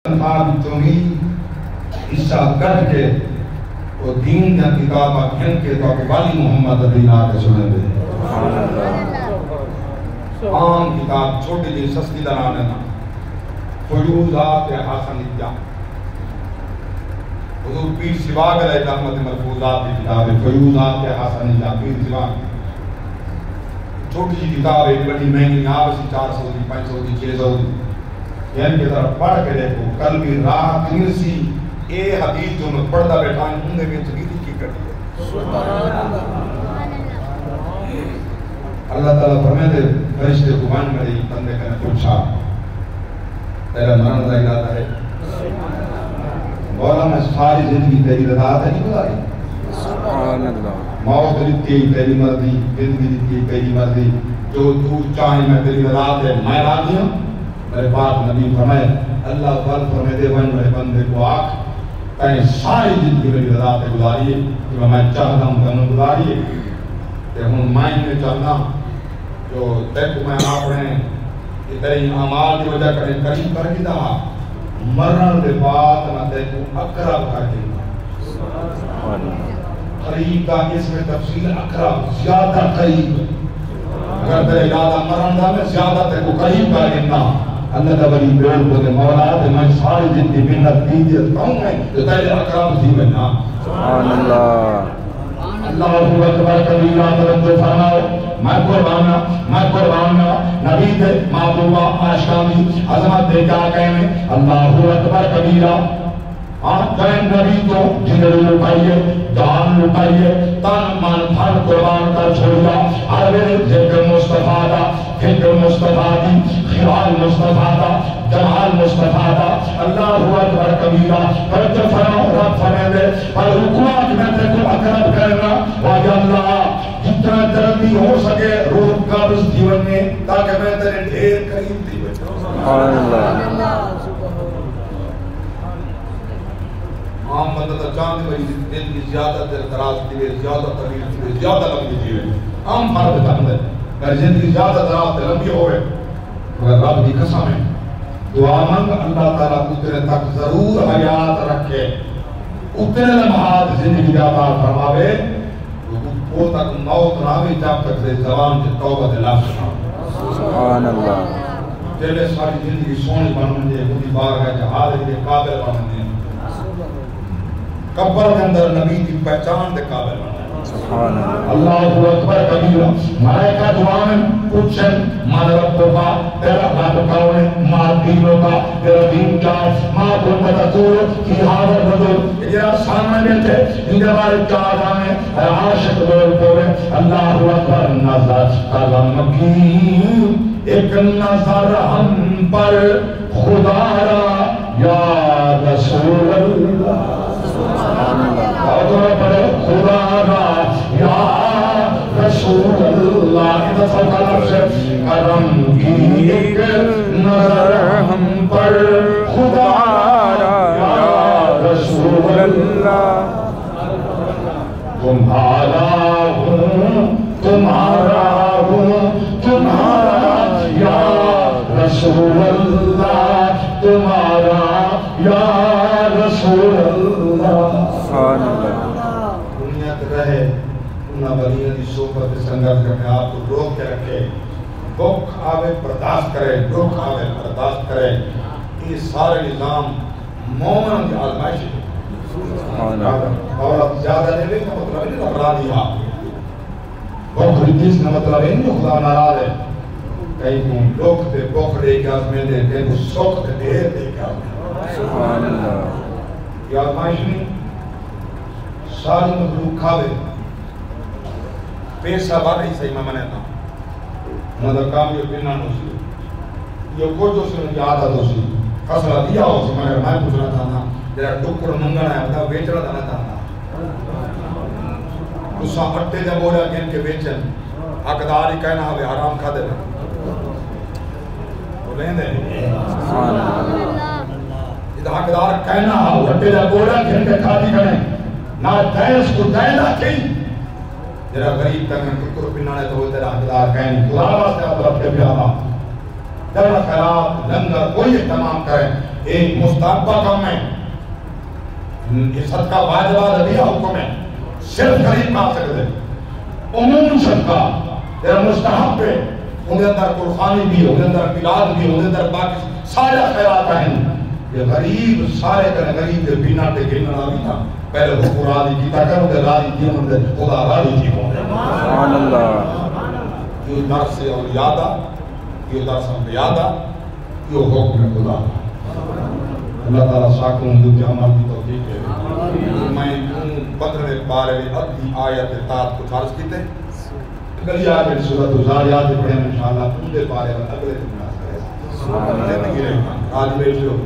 حصہ کٹ کے وہ دین کا کتابہ کھن کے تو والی محمد دین آتے سنے دے عام کتاب چھوٹی جی سستی درانے نا فیوزات حسن اتیا حضور پیر سواگ علیہ رحمت ملفوظات کی کتاب ہے فیوزات حسن اتیا پیر سواگ چھوٹی جی کتاب ہے بڑی مہنگی آپ سے 400 دی 500 دی 600 دی یعنی کہ طرح پڑھ کے دیکھو کل بھی راہ تنسی اے حدیث جو میں پڑھتا بیٹھا ہوں انہیں میں تغیری کی کرتی ہے اللہ تعالیٰ فرمائے دے فرشتے قبان میں رہی بندے کا نے پوچھا تیرا مرن دا ارادہ ہے مولا میں ساری زندگی تیری رضا ہے نہیں گزاری موت دیتی تیری مرضی زندگی دیتی تیری مرضی جو تو چاہے میں تیری رضا ہے میں راضی ہوں میرے پاک نبی فرمائے اللہ تعالیٰ فرمائے دے ون میرے بندے کو آکھ کہیں ساری زندگی میری رضا تے گزاریے کہ میں چاہتا ہوں کہ میں گزاریے کہ ہوں مائن میں چاہتا جو دیکھو میں آپ رہے کہ تیری اعمال کی وجہ کریں قریب کر کے دہا مرن دے بعد میں دیکھو اقرب کر کے قریب کا اس میں تفصیل اقرب زیادہ قریب اگر تیرے زیادہ مرن دا میں زیادہ دیکھو قریب کر کے دہا اللہ کا بڑی بیل کو دے مولا دے میں ساری زندگی منت دیجیت کہوں میں جو تیرے اکرام سی میں نا سبحان اللہ اللہ اکبر کبیرہ طرف دے فرماؤ میں قربانا نبی دے محبوبہ آشامی عظمت دے کیا کہنے اللہ اکبر کبیرہ آپ کہیں نبی تو جنر لپائیے جان لپائیے تن من پھر قربان کر چھوڑیا عربی ذکر مصطفیٰ دا فکر مصطفیٰ دی خیال مصطفیٰ دا جمال مصطفیٰ دا اللہ اکبر کبیرہ پر جفرہ رب فرمے دے پر حکومت میں تے کو اقرب کرنا واجہ اللہ جتنا جلدی ہو سکے روح قابض دیون میں تاکہ میں تیرے ڈھیر قریب دی بچوں سبحان اللہ عام بندہ تا چاند بھئی دل کی زیادہ دل دراز دیئے زیادہ طویل دیئے زیادہ لمبی دیئے عام فرد چاند ہے اگر زندگی زیادہ دراز دے لمبی ہوئے اگر رب دی قسم ہے دعا مانگ اللہ تعالیٰ اتنے تک ضرور حیات رکھے اتنے لمحات زندگی جاتا فرماوے وہ تک موت ناوی جب تک دے زبان کے توبہ دے لفظ نہ سبحان اللہ جلے ساری زندگی سونی بننے دے خودی بارگاہ جہاد کے قابل بننے قبر کے اندر نبی کی پہچان دے قابل بنا اللہ اکبر کبیرہ ملائکہ دعا میں پوچھیں مان رب کا تیرا رب کون ہے ماں دینوں کا تیرا دین کیا ہے ماں کون تقول کی حاضر بدل یہ سامنے بیٹھے ان ہمارے چار آنے عاشق بول پورے اللہ اکبر نظر قلم کی ایک نظر ہم پر خدا را یا رسول اللہ خدا را یا رسول اللہ کرم کی ایک نظر ہم پر خدا را یا رسول اللہ تمہارا ہوں تمہارا ہوں تمہارا یا رسول اللہ تمہارا یا رسول اللہ دنیا کے رہے انہا ولیہ دی صحبت سنگت کرنے آپ کو روک کے رکھے دکھ آوے برداشت کرے دکھ آوے برداشت کرے یہ سارے نظام مومن کی آزمائش ہے عورت زیادہ لے کا مطلب نہیں لبرا دیا بخ ردیس کا مطلب نہیں جو خدا ناراض ہے کہیں کون دکھ دے بخ دے کے آزمے دے کہیں کو سکھ دے دیر دے کے آزمے سبحان اللہ یہ آزمائش نہیں ساری مخلوق کھاوے پیسہ بار ہی صحیح میں منے تھا مدر کام یہ پینا نو سی یہ کوئی جو سی انکی عادت ہو سی فصلہ دیا ہو سی میں پوچھنا تھا نا جرا ٹکر منگنا ہے مطلب بیچنا تھا نا اسا اٹھے جب ہو رہا گین کے بیچن حقدار ہی کہنا ہوئے حرام کھا دے تو لیں دے یہ حقدار کہنا ہوئے اٹھے جب ہو رہا گین کے کھا دی کریں نہ دائس کو دائنا کی جرا غریب تک میں ککر پنانے تو ہوتے رہا حقدار کہیں خدا واسطے آپ رب کے پیارا جب خیرات لنگر کوئی اہتمام کریں ایک مستحبہ کم ہے، یہ صدقہ واجبہ دیا حکم ہے، صرف غریب کا سکتے عموم صدقہ تیرا مستحب ہے، انہیں اندر قرخانی بھی ہے، انہیں اندر ملاد بھی ہے، انہیں اندر باقی سارے خیرات ہیں۔ یہ غریب سارے کرنے غریب کے بینا تے گھننا بھی تھا، پہلے حکم راضی کیتا کرو دے راضی کیا انہوں نے خدا راضی جی کو سبحان اللہ۔ یہ درس سے اور یادہ، یہ درس ہم یادہ، یہ حکم خدا۔ اللہ تعالیٰ ساکوں جو کہ عمل کی توفیق ہے۔ میں 15 بارے میں ادھی آیت تات کچھ عرض کیتے اگلی آیت سورۃ الزاریات پڑھیں انشاءاللہ، پورے بارے میں اگلے دن میں آج کریں۔ آج بیٹھو